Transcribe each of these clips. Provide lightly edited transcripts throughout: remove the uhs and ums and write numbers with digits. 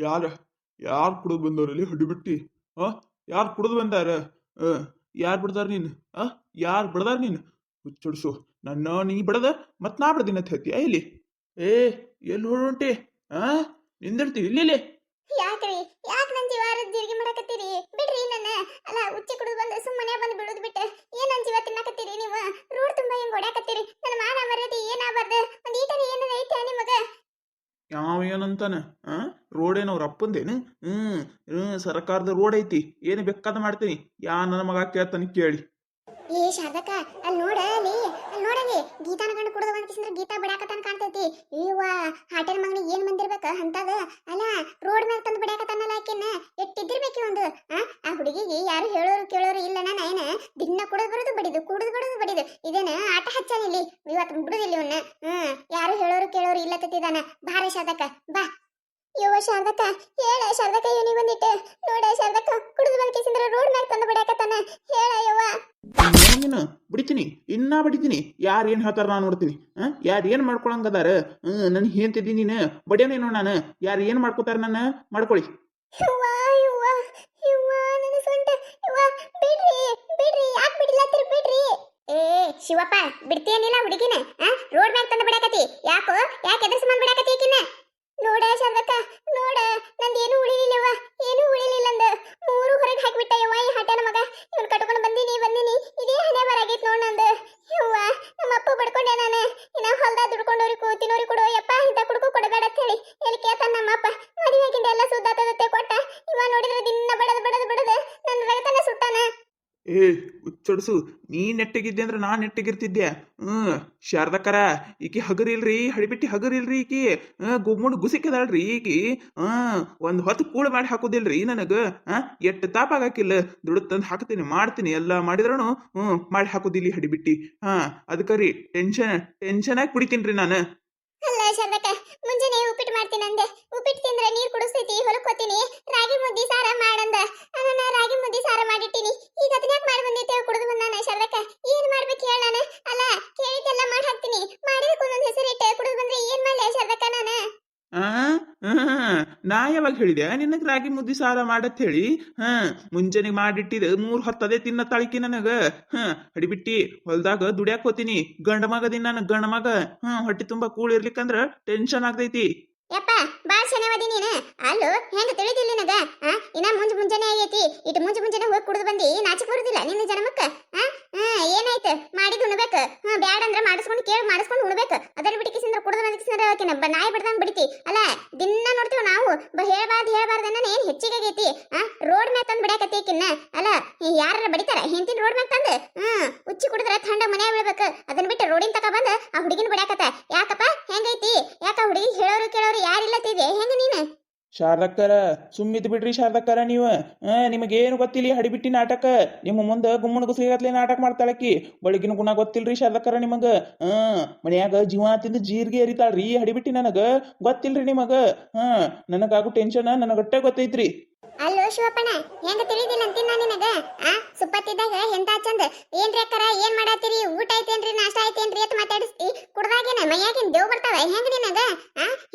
ಯಾರ ಯಾರು ಕುಡಿದು ಬಂದವ್ರಲ್ಲಿ ಹಡಿಬಿಟ್ಟಿ ಆ ಯಾರು ಕುಡಿದು ಬಂದಾರ ಯಾರು ಬಿಡ್ದಾರ ನೀನು ಯಾರು ಬಿಡ್ದಾರ ನೀನು ಹುಚ್ಚುಡ್ಸು ನನ್ನ ನೀ ಬಿಡದ ಮತ್ ನಾ ಬಿಡ್ದಿನ ಹೇಳ್ತೀಯ ಇಲ್ಲಿ ಏ ಎಲ್ಲಿ ಹೊರಟೆ ನಿಂದಿರ್ತೀವಿ ಇಲ್ಲಿ ಯಾಕ್ರಿ ಯಾಕೆ ನನ್ನ ಜೀವಾರ ಜೀರಿಗೆ ಮಾಡಕತ್ತೀರಿ ಬಿಡ್ರಿ ನನ್ನ ಅಲ್ಲ ಉಚ್ಚಿ ಕುಡಿದು ಬಂದು ಸುಮ್ಮನೆ ಬಂದು ಬಿಡುದು ಬಿಟ್ಟು ಏನ್ ನನ್ನ ಜೀವ ತಿನ್ನಕತ್ತೀರಿ ನೀವು ರೋಡ್ ತುಂಬಾ ಹಿಂಗ್ ಓಡಾಕತ್ತೀರಿ ನನ್ನ ಮಾನ ಮರ್ಯಾದೆ ಏನಾಗಬಾರ್ದು ಒಂದ್ ಈಟರ ಏನಾರ ಐತೆ ನಿಮಗ ಯಾವ ಏನಂತಾನ ರೋಡ್ ಏನವ್ರ ಅಪ್ಪಂದೇನು ಸರ್ಕಾರದ ರೋಡ್ ಐತಿ ಏನು ಬೇಕಾದ ಮಾಡ್ತೀನಿ ಯಾ ನನ್ನ ಮಗ ಕೇಳ್ತಾನೆ ಕೇಳಿ ಏ ಶಾರದಕ್ಕ ಅಲ್ಲಿ ನೋಡಲಿ ಗೀತಾನ ಕಂಡು ಕುಡಿದು ಬಂದ್ರೆ ಗೀತಾ ಬಿಡಾಕತ್ತಾನ ಕಾಣ್ತೈತಿ ಇವ ಹಾಟೆಲ್ ಮಗನಿಗೆ ಏನ್ ಬಂದಿರ್ಬೇಕ ಅಂತದ ಅಲ್ಲ ರೋಡ್ ಮೇಲೆ ತಂದು ಬಿಡಾಕತ್ತಾನಲ್ಲ ಆಕೆನ ಎಟ್ಟಿದ್ದಿರ್ಬೇಕು ಒಂದು ಆ ಹುಡುಗಿಗೆ ಯಾರು ಹೇಳೋರು ಕೇಳೋರು ಇಲ್ಲ ನಾನೇನ ದಿನ ಕುಡಿದು ಬಡಿದು ಇದೇನ ಆಟ ಹಚ್ಚಾನಿಲ್ಲಿ ಇವತ್ತು ಬಿಡುದಿಲ್ಲ ಇವನ್ನ ಯಾರು ಹೇಳೋರು ಕೇಳೋರು ಇಲ್ಲ ತತ್ತಿದಾನ ಬಾರೆ ಶಾರದಕ್ಕ ಬಾ ಯವ್ವ ಶಾರದಕ್ಕ ಹೇಳ ಶಾರದಕ್ಕ ಇವನಿ ಬಂದಿಟ್ಟು ನೋಡ ಶಾರದಕ್ಕ ಕುಡಿದು ಬಂದ ಕೇಸಿಂದ್ರ ರೋಡ್ ಮೇಲೆ ತಂದು ಬಿಡಾಕತ್ತಾನ ಹೇಳ ಯವ್ವ ನೀನು ಬಿಡ್ತೀನಿ ಇನ್ನ ಬಿಡ್ತೀನಿ ಯಾರು ಏನ್ ಹೇಳ್ತಾರ ನಾನು ನೋಡ್ತೀನಿ ಯಾರು ಏನ್ ಮಾಡ್ಕೊಳಂಗದಾರ ನನ್ ಹೇಳ್ತಿದ್ದಿ ನೀನು ಬಡಿಯನೇನೋ ನಾನು ಯಾರು ಏನ್ ಮಾಡ್ಕೋತಾರ ನನ್ನ ಮಾಡ್ಕೊಳ್ಳಿ ನನ್ನ ಸೊಂಟ ಬಿಡ್ರಿ ಯಾಕೆ ಬಿಡ್ಲತ್ತೀರಿ ಬಿಡ್ರಿ ಏ ಶಿವಪ್ಪ ಬಿಡ್ತೀಯನಿಲ್ಲ ಹುಡುಗಿನ ರೋಡ್ ಮ್ಯಾಗ ತಂದು ಬಿಡಾಕತಿ ಯಾಕೆ ಎದ್ರ ಸಮಾನ ಬಿಡಾಕತಿ ಈಕಿನ ನೋಡ ಶಾರದಕ್ಕ ನೋಡ ನಂದೇನು ಉಳಿಲಿಲ್ಲವ ಏನು ಉಳಿಲಿಲ್ಲ ಅಂದ ಮೂರು ಹೊರಗೆ ಹಾಕಿಬಿಟ್ಟ ಯವ್ವ ಈ ಹಠನ ಮಗ ಇವನ್ ಕಟ್ಕೊಂಡು ಬಂದೀನಿ ಇದೇ ಹಣೆ ಬರಾಗೈತ್ ನೋಡ್ ನಂದ ಯವ್ವ ನಮ್ಮ ಅಪ್ಪ ಬಡ್ಕೊಂಡೆ ನಾನು ಇನ್ನ ಹೊಲ್ದಾಗ ದುಡ್ಕೊಂಡವ್ರಿ ಕೂತಿನವ್ರಿ ಕೊಡು ಯಪ್ಪ ಇಂತ ಕುಡ್ಕೊ ಕೊಡಬೇಡ ಅಂತ ಹೇಳಿ ಎಲ್ಲಿ ಕೇಳ್ತಾನ ನಮ್ಮ ಅಪ್ಪ ಮದುವೆಗಿಂದ ಎಲ್ಲ ಸುದ್ದಾತದತ್ತೆ ಕೊಟ್ಟ ಇವ ನೋಡಿದ್ರೆ ದಿನ ಬಡದ ನನ್ನ ರೈತನ ಸುಟ್ಟಾನ ಏ ಹುಚ್ಚೊಡ್ಸು ನೀ ನೆಟ್ಟಗಿದ್ದೆ ಅಂದ್ರೆ ನಾ ನೆಟ್ಟಗಿರ್ತಿದ್ದೆ ಶಾರದಕ್ಕರ ಈಕಿ ಹಗರಿಲ್ರಿ ಹಡಿಬಿಟ್ಟಿ ಹಗರಿಲ್ರಿ ಈಕಿ ಗುಮ್ಮುಡ್ ಗುಸಿಕದಾಳ್ರಿ ಈಕಿ ಒಂದ್ ಹೊತ್ತು ಕೂಳ ಮಾಡಿ ಹಾಕೋದಿಲ್ರಿ ನನಗ ಎಟ್ಟು ತಾಪ ಹಾಕಿಲ್ಲ ದುಡ್ಡು ತಂದು ಹಾಕ್ತೀನಿ ಮಾಡ್ತೀನಿ ಎಲ್ಲ ಮಾಡಿದ್ರೂ ಮಾಡಿ ಹಾಕೋದಿಲ್ಲ ಹಡಿಬಿಟ್ಟಿ ಅದಕ್ಕರಿ ಟೆನ್ಷನ್ ಆಗಿ ಕುಡಿತೀನ್ರಿ ನಾನು ಅಲ್ಲ ಶಾರದಕ್ಕ ಮುಂಜಾನೆ ಉಪ್ಪಿಟ್ಟು ಮಾಡ್ತೀನಿ ಅಂದೆ ಉಪ್ಪಿಟ್ಟು ತಿಂದ್ರೆ ನೀರು ಕುಡಿಸ್ತೈತಿ ಹೊಲಕ್ಕೆ ಹೋಗ್ತೀನಿ ರಾಗಿ ಮುದ್ದಿ ಸಾರ ಮಾಡಂದ ನಾನು ರಾಗಿ ಮುದ್ದಿ ಸಾರ ಮಾಡಿಟ್ಟಿನಿ ಈಗ ಅದನ್ಯಾಕ ಮಾಡಿ ಬಂದೈತೆ ಕುಡಿದು ಬಂದಾನ ಶಾರದಕ್ಕ ಏನ್ ಮಾಡ್ಬೇಕು ಹೇಳ ನಾನು ಅಲ್ಲ ಕೇಳಿದ್ದೆಲ್ಲ ಮಾಡಿ ಹಾಕ್ತೀನಿ ಮಾಡಿದಕ್ಕೆ ಒಂದೊಂದು ಹೆಸರಿಟ್ಟೆ ಕುಡಿದು ಬಂದ್ರೆ ಏನ್ ಮಾಡ್ಲಿ ಶಾರದಕ್ಕ ನಾನು ನಾ ಯಾವಾಗ ಹೇಳಿದೆ ನಿನಗೆ ರಾಗಿ ಮುದ್ದಿ ಸಾರ ಮಾಡತ್ ಹೇಳಿ ಮುಂಜಾನೆ ಮಾಡಿಟ್ಟಿದ 3 ಹೊತ್ತದೇ ತಿನ್ನ ತಾಳಿಕಿ ನನಗ ಹಡಿಬಿಟ್ಟಿ ಹೊಲ್ದಾಗ ದುಡ್ಯಾಕ್ ಹೋತೀನಿ ಗಂಡ ಮಗದಿ ನಾನು ಗಂಡ ಮಗ ಹೊಟ್ಟೆ ತುಂಬಾ ಕೂಳಿರ್ಲಿಕ್ಕಂದ್ರ ಟೆನ್ಷನ್ ಆಗ್ತೈತಿ ಯಪ್ಪ ಬಾ ಶನಿವಾದಿ ನೀನು ಅಲ್ಲೋ ಹೆಂಗ ತಿಳಿದಿಲ್ಲ ನಿನಗ ಇನ್ನ ಮುಂಜಾನೆ ಆಗೈತಿ ಇಟ್ಟು ಮುಂಜಾನೆ ಹೋಗಿ ಕುಡಿದು ಬಂದಿ ನಾಚಿಕ್ ಬರುದಿಲ್ಲ ನಿನ್ನ ಜನ್ಮಕ್ಕ ಏನಾಯ್ತು ಮಾಡಿದ್ ಉಣ್ಬೇಕು ಬ್ಯಾಡ ಅಂದ್ರ ಮಾಡಿಸ್ಕೊಂಡು ಉಣ್ಬೇಕು ಅದರ ಬಿಟ್ಟಿಕಿಸಿಂದ್ರ ಕುಡಿದು ಬಂದಿಕಿಸಿಂದ್ರ ನಾಯಿ ಬಿಡ್ದಂಗ್ ಬಿಡ್ತಿ ಅಲ್ಲ ದಿನ ನೋಡ್ತೀವಿ ನಾವು ಹೇಳ್ಬಾರ್ದನ್ನ ಏನ್ ಹೆಚ್ಚಿಗೆ ಆಗೈತಿ ರೋಡ್ ಮ್ಯಾಗ ತಂದ್ ಬಿಡಾಕತ್ತಿ ಕಿನ್ನ ಅಲ್ಲ ಯಾರ ಬಡಿತಾರ ಹೆಂತಿನ ರೋಡ್ ಮ್ಯಾಗ ತಂದ್ ಉಚ್ಚಿ ಕುಡಿದ್ರ ಥಂಡ ಮನ್ಯಾಗ ಬೀಳ್ಬೇಕು ಅದನ್ನ ಬಿಟ್ಟು ರೋಡಿನ ತಕ ಬಂದ್ ಆ ಹುಡುಗಿನ ಬಿಡಾಕತ್ತ ಯಾಕಪ್ಪ ಹೆಂಗೈತಿ ಯಾಕ ಹುಡುಗಿ ಹೇಳೋರು ಕೇಳೋರು ಯಾರಿಲ್ಲತ್ತಿದೆ ಹೆಂಗ ನೀನು ಶಾರದಕ್ಕರ ಸುಮ್ಮಿದ್ ಬಿಡ್ರಿ ಶಾರದಕ್ಕರ ನೀವು ನಿಮಗೇನು ಗೊತ್ತಿಲ್ಲ ಹಡಿಬಿಟ್ಟಿ ನಾಟಕ ನಿಮ್ಮ ಮುಂದೆ ಗುಮ್ಮಣ ಗುಸಿಗತ್ಲೆ ನಾಟಕ ಮಾಡ್ತಾಳಕಿ ಒಳಗಿನ ಗುಣ ಗೊತ್ತಿಲ್ರಿ ಶಾರದಕ್ಕರ ನಿಮಗ ಮನ್ಯಾಗ ಜೀವ ತಿಂದು ಜೀರಿಗೆ ಎರಿತಾಳ್ರಿ ಹಡಿಬಿಟ್ಟಿ ನನಗ ಗೊತ್ತಿಲ್ರಿ ನಿಮಗ ನನಗಾಗು ಟೆನ್ಷನ್ ನನಗಟ್ಟೆ ಗೊತ್ತೈತ್ರಿ ಅಲ್ಲೋ ಶಿವಪ್ಪಣ್ಣ ಹೆಂಗ ತಿಳಿದಿಲ್ಲ ಅಂತೀನಿ ನಾನು ನಿನಗ ಸುಪ್ಪತ್ತಿದ್ದಾಗ ಎಂತ ಚಂದ ಏನ್ರಿ ಅಕ್ಕರ ಏನ್ ಮಾಡಾತೀರಿ ಊಟ ಐತೇನ್ರಿ ನಾಷ್ಟ ಐತೇನ್ರಿ ಅಂತ ಮಾತಾಡಿಸ್ತಿ ಕುಡ್ದಾಗೇನ ಮೈಯಾಗಿನ ದೇವ್ ಬರ್ತಾವ ಹೆಂಗ ನಿನಗ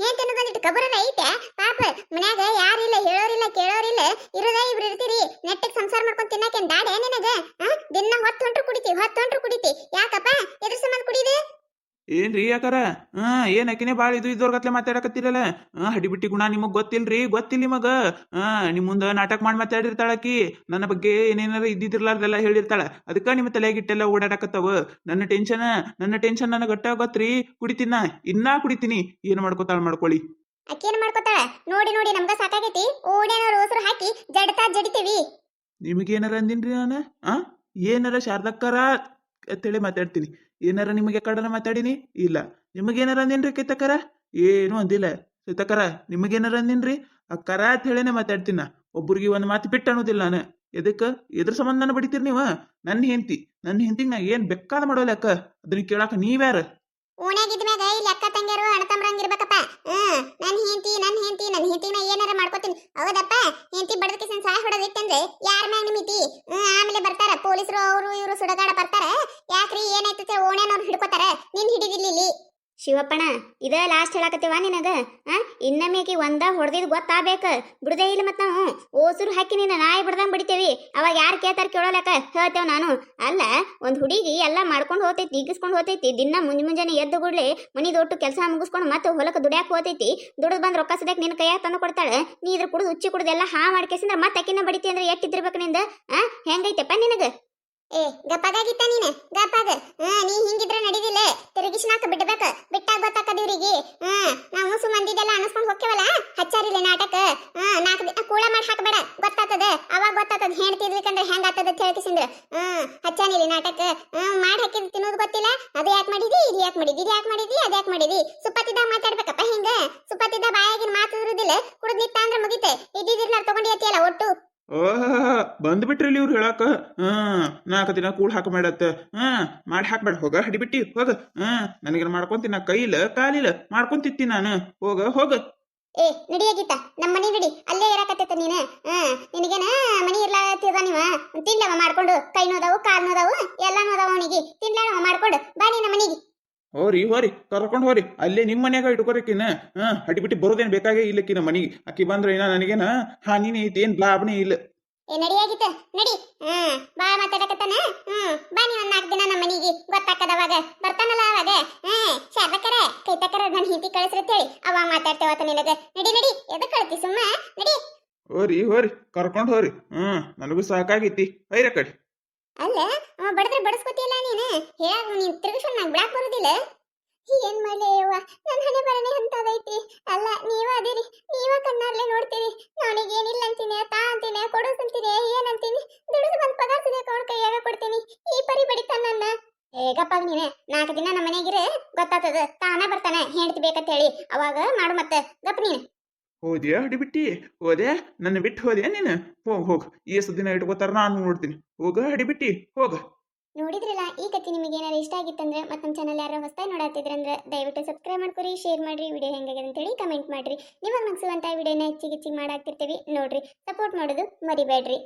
ಏನ್ ತಿನ್ನೋದಂದಿಟ್ಟು ಕಬರಲ್ಲ ಐತೆ ಪಾಪ ಮನ್ಯಾಗ ಯಾರಿಲ್ಲ ಹೇಳೋರಿಲ್ಲ ಕೇಳೋರಿಲ್ಲ ಇರೋದ ಇಬ್ರು ಇರ್ತೀರಿ ನೆಟ್ಟಗ್ ಸಂಸಾರ ಮಾಡ್ಕೊಂಡ್ ತಿನ್ನಕೇನ್ ದಾಡೆ ನಿನಗ ದಿನ ಹೊತ್ತು ಹೊಂಟ್ರು ಕುಡಿತಿ ಯಾಕಪ್ಪ ಎದ್ರ ಸಂಬಂಧ ಕುಡಿದೆ ಏನ್ರಿ ಯಾಕಾರ ಏನ್ ಅಕಿನೇ ಬಾಳ ಇದ್ದೋರ್ಗತ್ಲೆ ಮಾತಾಡಕತ್ತಿರಲ್ಲ ಹಡಿಬಿಟ್ಟಿ ಗುಣ ನಿಮಗ್ ಗೊತ್ತಿಲ್ಲ ನಿಮಗ ನಿಮ್ ಮುಂದ ನಾಟಕ ಮಾಡಿ ಮಾತಾಡಿರ್ತಾಳಕಿ ನನ್ನ ಬಗ್ಗೆ ಏನೇನಾರ ಇದ್ದಿರ್ಲಾರ್ದೆಲ್ಲ ಹೇಳಿರ್ತಾಳ ಅದಕ್ಕ ನಿಮ್ಮ ತಲೆಗಿಟ್ಟೆಲ್ಲ ಓಡಾಡಕತ್ತವ ನನ್ನ ಟೆನ್ಷನ್ ನನಗೆ ಗಟ್ಟ ಗೊತ್ತ್ರಿ ಕುಡಿತೀನ ಇನ್ನಾ ಕುಡಿತೀನಿ ಏನ್ ಮಾಡ್ಕೊಳ್ಳಿ ಅಕ್ಕೇನ್ ಮಾಡ್ಕೋತಾಳ ನೋಡಿ ನಮ್ಗ ಸಾಕಾಗೈತಿ ಓಡೇನೋ ರೋಸರು ಹಾಕಿ ಜಡಿತೀವಿ ನಿಮಗೇನಾರ ಅಂದಿನ್ರಿ ನಾನು ಏನಾರ ಶಾರದಕ್ಕರ ಅಂತೇಳಿ ಮಾತಾಡ್ತೀನಿ ಏನಾರ ನಿಮಗೆ ಕಡನ ಮಾತಾಡಿನಿ ಇಲ್ಲ ನಿಮಗೇನಾರ ಅಂದಿನ್ರಿ ಕಿತ್ತಕ್ಕರ ಏನು ಅಂದಿಲ್ಲ ಸೀತಕ್ಕರ ನಿಮಗೇನಾರ ಅಂದಿನ್ರಿ ಅಕ್ಕರ ಅಂತ ಹೇಳಿನೇ ಮಾತಾಡ್ತೀನ ಒಬ್ಬರಿಗೆ ಒಂದು ಮಾತು ಬಿಟ್ಟು ಅನ್ನೋದಿಲ್ಲ ನಾನು ಎದ್ರ ಸಂಬಂಧ ನಾನು ಬಡಿತೀರಿ ನೀವು ನನ್ನ ಹೆಂಡತಿಗೆ ನಾ ಏನ್ ಬೇಕಾದ ಮಾಡೋಲ್ಲ ಅಕ್ಕ ಅದನ್ನ ಕೇಳಾಕ ನೀವ್ಯಾರ ಓಣ್ಯಾಗಿದ್ಮ್ಯಾಗ ಇಲ್ಲಿ ಅಕ್ಕ ತಂಗಿಯರು ಅಣ್ಣ ತಮ್ಮರಂಗಿರ್ಬೇಕಪ್ಪ ನನ್ನ ಹೆಂಡತಿನ ಏನಾರ ಮಾಡ್ಕೋತೀನಿ ಹೌದಪ್ಪ ಹೆಂಡತಿ ಬಡದಕ್ಕೆ ಸಹಾಯ ಹೊಡೋದಿತ್ತಂದ್ರೆ ಯಾರ ಮ್ಯಾಗ ನಿಮಿತಿ ಆಮೇಲೆ ಬರ್ತಾರ ಪೊಲೀಸರು ಅವರು ಇವರು ಸುಡಗಾಡ ಬರ್ತಾರ ಯಾಕ್ರಿ ಏನಾಯ್ತತೆ ಓಣ್ಯಾನವ್ರು ಹಿಡ್ಕೋತಾರ ನಿನ್ ಹಿಡಿದಿಲ್ಲ ಇಲ್ಲಿ ಶಿವಪ್ಪಣ ಇದ ಲಾಸ್ಟ್ ಹೇಳಾಕತ್ತೇವ ನಿನಗ ಇನ್ನಮೇಕಿ ಒಂದ ಹೊಡೆದಿದ್ ಗೊತ್ತಾಗಬೇಕ ಬಿಡದೇ ಇಲ್ಲ ಮತ್ ನಾವು ಓಸುರು ಹಾಕಿ ನಿನ್ನ ನಾಯಿ ಬಿಡ್ದಂಗ್ ಬಿಡ್ತೇವಿ ಅವಾಗ ಯಾರು ಕೇಳ್ತಾರ ಕೇಳೋಲಕ ಹೇಳ್ತೇವ್ ನಾನು ಅಲ್ಲ ಒಂದ್ ಹುಡುಗಿ ಎಲ್ಲ ಮಾಡ್ಕೊಂಡು ಹೋತೈತಿ ಈಗಿಸ್ಕೊಂಡು ಹೋತೈತಿ ದಿನ ಮುಂಜಾನೆ ಎದ್ದು ಕೂಡ್ಲೆ ಮನಿ ದೊಟ್ಟು ಕೆಲಸ ಮುಗಿಸ್ಕೊಂಡು ಮತ್ತೆ ಹೊಲಕ್ಕೆ ದುಡ್ಯಾಕ ಹೋತೈತಿ ದುಡ್ದು ಬಂದ್ ರೊಕ್ಕ ಸದ್ಯಕ್ಕೆ ನಿನ್ನ ಕೈಯಾಗ ತಂದು ಕೊಡ್ತಾಳೆ ನೀ ಇದ್ರ ಕುಡ್ದು ಉಚ್ಚಿ ಕುಡ್ದೆಲ್ಲ ಹಾ ಮಾಡ್ಕೇಸಿಂದ್ರ ಮತ್ತೆ ಅಕ್ಕಿನ ಬಡಿತಿ ಅಂದ್ರೆ ಎಷ್ಟಿದ್ದಿರ್ಬೇಕು ನಿಂದ ಹೆಂಗೈತಪ್ಪ ನಿನಗ ಏ ಗಪ್ಪಗಾಗಿತ್ತ ನೀನ ಗಪ್ಪಗ ನೀ ಹಿಂಗಿದ್ರ ನಡಿದಿಲ್ಲ ತಿರುಗಿಸ್ನಾಕ ಬಿಡ್ಬೇಕ ಬಿಟ್ಟಾಗ ಗೊತ್ತಾಕದಿವ್ರಿಗೆ ನಾವು ಸುಮ್ಮಂದಿದೆಲ್ಲ ಅನಸ್ಕೊಂಡ್ ಹೋಗ್ತೇವಲ್ಲ ಹಚ್ಚಾರಿಲ್ಲ ನಾಟಕ ನಾಲ್ಕು ದಿನ ಕೂಳ ಮಾಡಿ ಹಾಕಬೇಡ ಗೊತ್ತಾತದ ಅವಾಗ ಗೊತ್ತಾತದ ಹೇಳ್ತಿದ್ಲಿಕಂದ್ರೆ ಹೆಂಗ ಆತದ ಅಂತ ಹೇಳ್ಕಿಸಿಂದ್ರ ಹಚ್ಚಾನಿಲ್ಲ ನಾಟಕ ಮಾಡಿ ಹಾಕಿದ್ ತಿನ್ನೋದು ಗೊತ್ತಿಲ್ಲ ಅದು ಯಾಕೆ ಮಾಡಿದಿ ಇದು ಯಾಕೆ ಮಾಡಿದಿ ಇದು ಯಾಕೆ ಮಾಡಿದಿ ಅದು ಯಾಕೆ ಮಾಡಿದಿ ಸುಪ್ಪತ್ತಿದ್ದಾಗ ಮಾತಾಡ್ಬೇಕಪ್ಪ ಹಿಂಗ ಸುಪ್ಪತ್ತಿದ್ದ ಬಾಯಾಗಿನ ಮಾತು ಇರುದಿಲ್ಲ ಕುಡಿದ್ ನಿತ್ತ ಅಂದ್ರೆ ಮುಗಿತೆ ಇದ್ದಿದ್ದಿರ್ಲಾರ ತಗೊಂಡಿ ಅತಿಯಲ್ಲ ಒಟ್ಟು ಬಂದ್ಬಿಟ್ರಲ್ಲಿ ಇವ್ರು ಹೇಳಾಕ ನಾಲ್ಕು ದಿನ ಕೂಳ್ ಹಾಕ ಮಾಡತ್ತ ಮಾಡಿ ಹಾಕ್ಬೇಡ ಹೋಗ ಹಡಿಬಿಟ್ಟಿ ಹೋಗ ನನಗೇನ್ ಮಾಡ್ಕೊಂತೀನಿ ನಾ ಕೈಲ ಕಾಲಿಲ್ಲ ಮಾಡ್ಕೊಂತಿತ್ತಿ ನಾನು ಹೋಗ ಹೋಗ ಏ ನಡಿಯಾಗಿತ್ತ ನಮ್ಮ ಮನೆ ನಡಿ ಅಲ್ಲೇ ಇರಾಕತ್ತೈತ ನೀನ ನಿನಗೇನ ಮನಿ ಇರ್ಲಾತಿದ ನೀವ ತಿನ್ಲವ ಮಾಡ್ಕೊಂಡು ಕೈ ನೋದವು ಕಾಲ್ ನೋದವು ಎಲ್ಲ ನೋದವ ಅವನಿಗೆ ತಿನ್ಲವ ಮಾಡ್ಕೊಂಡು ಬಾ ನೀನ ಮನಿಗೆ ಹೋರಿ ಕರ್ಕೊಂಡು ಹೋರಿ ಅಲ್ಲೇ ನಿಮ್ಮ ಮನ್ಯಾಗ ಇಟ್ಕೊರಕಿನ ಹಡಿಬಿಟ್ಟಿ ಬರೋದೇನ್ ಬೇಕಾಗೇ ಇಲ್ಲಕ್ಕಿನ ಮನಿಗೆ ಅಕ್ಕಿ ಬಂದ್ರೆ ಏನ ನನಗೇನ ಹಾನಿನೇ ಐತಿ ಏನ್ ಲಾಭನೇ ಇಲ್ಲ ಏ ನಡಿಯಾಗಿತ್ತ ನಡಿ ಬಾ ಮಾತಾಡಕತ್ತಾನ ಬಾ ನೀ ಒಂದ್ 4 ದಿನ ನಮ್ಮ ಮನಿಗೆ ಗೊತ್ತಾಕದವಾಗ ಬರ್ತಾನಲ್ಲ ಅವಾಗ ಶಾರದಕ್ಕರ ಕೈತಕ್ಕರ ನನ್ನ ಹಿಂತಿ ಕಳಿಸ್ರತ್ತೇಳಿ ಅವಾಗ ಮಾತಾಡ್ತೇವತ್ತ ನಿನಗ ನಡಿ ನಡಿ ಎದಕ್ ಕಳ್ತಿ ಸುಮ್ಮ ನಡಿ ಹೋರಿ ಕರ್ಕೊಂಡು ಹೋರಿ ನನಗೂ ಸಾಕಾಗೈತಿ ಐರ ಕಡೆ ಅಲ್ಲ ಅವ ಬಡದ್ರೆ ಬಡಸ್ಕೊತಿಯಲ್ಲ ನೀನು ಹೇಳಾಗ ನೀನ್ ತಿರುಗಿಸ್ಕೊಂಡು ನಂಗೆ ಬಿಡಾಕ್ ಬರೋದಿಲ್ಲ ಏನ್ ಮಾಡ್ಲಿ ಅವ್ವ ನನ್ನ ಹಣೆ ಬರನೆ ಅಂತದೈತಿ ಅಲ್ಲ ನೀವ ಅದಿರಿ ನೀವ ಕಣ್ಣಾರ್ಲೆ ನೋಡ್ತೀರಿ ಅವನಿಗೆ ಏನಿಲ್ಲ ಅಂತೀನಿ ತಾ ಅಂತೀನಿ ಕೊಡೋಸ್ ಅಂತೀನಿ ಏನಂತೀನಿ ದುಡಿದು ಬಂದ್ ಪಗಾರ ಸಿಗಕ್ಕೆ ಅವ್ನ ಕೈಯಾಗ ಕೊಡ್ತೀನಿ ಈ ಪರಿ ಬಡಿತಾನ ನನ್ನ ಹೇಗಪ್ಪಾಗ ನೀನೆ 4 ದಿನ ನಮ್ಮ ಮನೆಗಿರೆ ಗೊತ್ತಾಗ್ತದ ತಾನ ಬರ್ತಾನೆ ಹೇಳ್ತಿ ಬೇಕಂತ ಹೇಳಿ ಅವಾಗ ಮಾಡು ಮತ್ತೆ ಗಪ್ ನೀನು ಹೋದ್ಯಾ ಹಡಿಬಿಟ್ಟಿ ಹೋದೆ ನನ್ನ ಬಿಟ್ಟು ಹೋದ್ಯಾ ನೀನು ಹೋಗ್ ಎಷ್ಟು ದಿನ ಇಟ್ಕೋತಾರ ನಾನು ನೋಡ್ತೀನಿ ಹೋಗ ಹಡಿಬಿಟ್ಟಿ ಹೋಗ ನೋಡಿದ್ರಲ್ಲ ಈ ಕಥೆ ನಿಮಗೆ ಏನಾರು ಇಷ್ಟ ಆಗಿತ್ತಂದ್ರೆ ಮತ್ತೆ ನಮ್ಮ ಚಾನಲ್ ಯಾರು ಹೊಸದಾಗಿ ನೋಡಾತಿದ್ರಂದ್ರೆ ದಯವಿಟ್ಟು ಸಬ್ಸ್ಕ್ರೈಬ್ ಮಾಡ್ಕೊರಿ ಶೇರ್ ಮಾಡ್ರಿ ವಿಡಿಯೋ ಹೆಂಗಾಗಿದೆ ಅಂತೇಳಿ ಕಮೆಂಟ್ ಮಾಡ್ರಿ ನಿಮಗೆ ನಗಿಸುವಂಥ ವಿಡಿಯೋನ ಹೆಚ್ಚಿಗೆ ಮಾಡಾಕ್ತಿರ್ತೀವಿ ನೋಡ್ರಿ ಸಪೋರ್ಟ್ ಮಾಡೋದು ಮರಿಬೇಡ್ರಿ